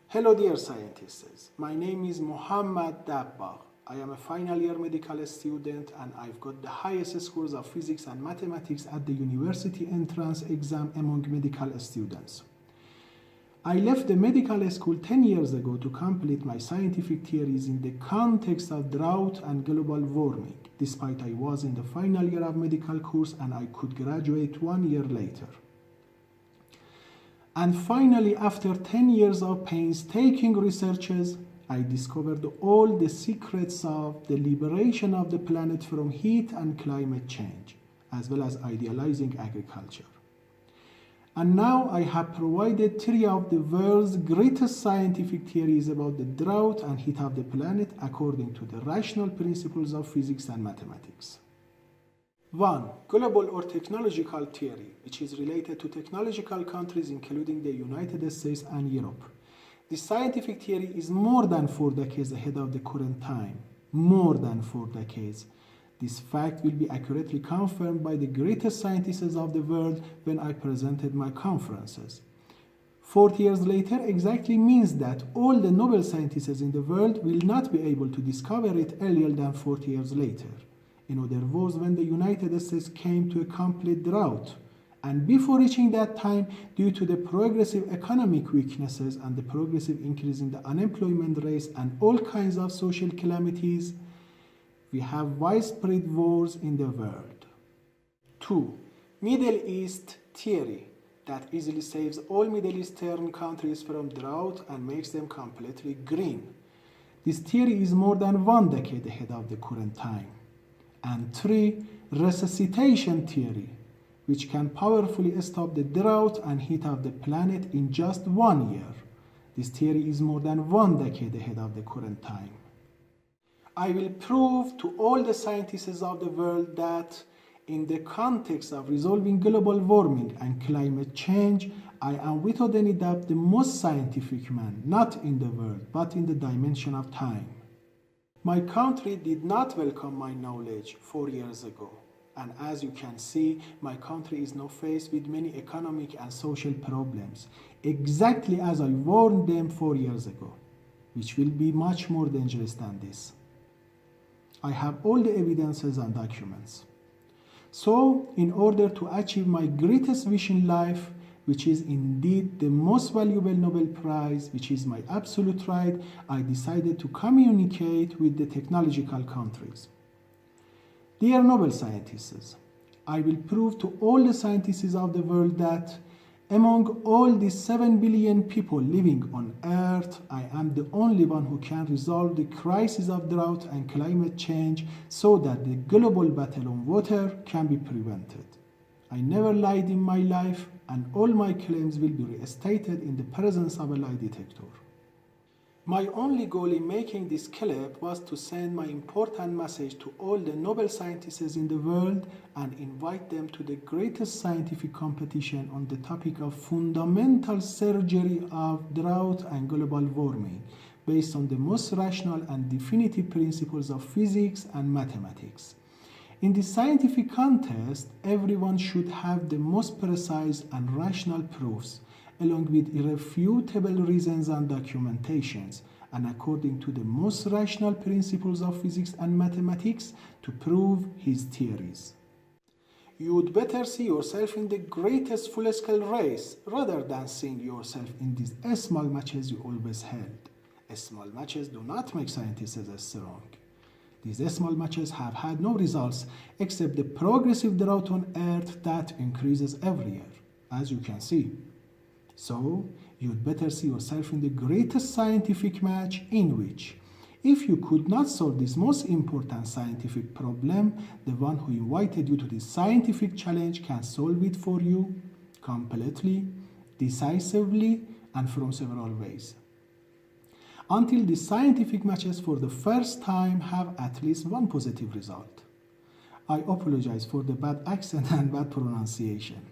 Hello dear scientists, my name is Mohammad Dabbagh. I am a final year medical student and I've got the highest scores of physics and mathematics at the university entrance exam among medical students. I left the medical school 10 years ago to complete my scientific theories in the context of drought and global warming, despite I was in the final year of medical course and I could graduate 1 year later. And finally, after 10 years of painstaking researches, I discovered all the secrets of the liberation of the planet from heat and climate change, as well as idealizing agriculture. And now I have provided 3 of the world's greatest scientific theories about the drought and heat of the planet according to the rational principles of physics and mathematics. 1. Global or technological theory, which is related to technological countries including the United States and Europe. This scientific theory is more than 4 decades ahead of the current time. More than 4 decades. This fact will be accurately confirmed by the greatest scientists of the world when I presented my conferences. 40 years later exactly means that all the Nobel scientists in the world will not be able to discover it earlier than 40 years later. In other words, when the United States came to a complete drought, and before reaching that time, due to the progressive economic weaknesses and the progressive increase in the unemployment rates and all kinds of social calamities, we have widespread wars in the world. 2. Middle East theory that easily saves all Middle Eastern countries from drought and makes them completely green. This theory is more than 1 decade ahead of the current time. And 3. Resuscitation theory, which can powerfully stop the drought and heat of the planet in just 1 year. This theory is more than 1 decade ahead of the current time. I will prove to all the scientists of the world that in the context of resolving global warming and climate change, I am without any doubt the most scientific man, not in the world, but in the dimension of time. My country did not welcome my knowledge 4 years ago. And as you can see, my country is now faced with many economic and social problems, exactly as I warned them 4 years ago, which will be much more dangerous than this. I have all the evidences and documents. So, in order to achieve my greatest wish in life, which is indeed the most valuable Nobel Prize, which is my absolute right, I decided to communicate with the technological countries. Dear Nobel scientists, I will prove to all the scientists of the world that among all these 7 billion people living on Earth, I am the only one who can resolve the crisis of drought and climate change so that the global battle on water can be prevented. I never lied in my life, and all my claims will be restated in the presence of a lie detector. My only goal in making this clip was to send my important message to all the Nobel scientists in the world and invite them to the greatest scientific competition on the topic of fundamental surgery of drought and global warming, based on the most rational and definitive principles of physics and mathematics. In this scientific contest, everyone should have the most precise and rational proofs, along with irrefutable reasons and documentations, and according to the most rational principles of physics and mathematics to prove his theories. You would better see yourself in the greatest full-scale race rather than seeing yourself in these small matches you always held. Small matches do not make scientists strong. These small matches have had no results except the progressive drought on Earth that increases every year, as you can see. So, you'd better see yourself in the greatest scientific match in which, if you could not solve this most important scientific problem, the one who invited you to this scientific challenge can solve it for you completely, decisively, and from several ways. Until the scientific matches for the first time have at least one positive result. I apologize for the bad accent and bad pronunciation.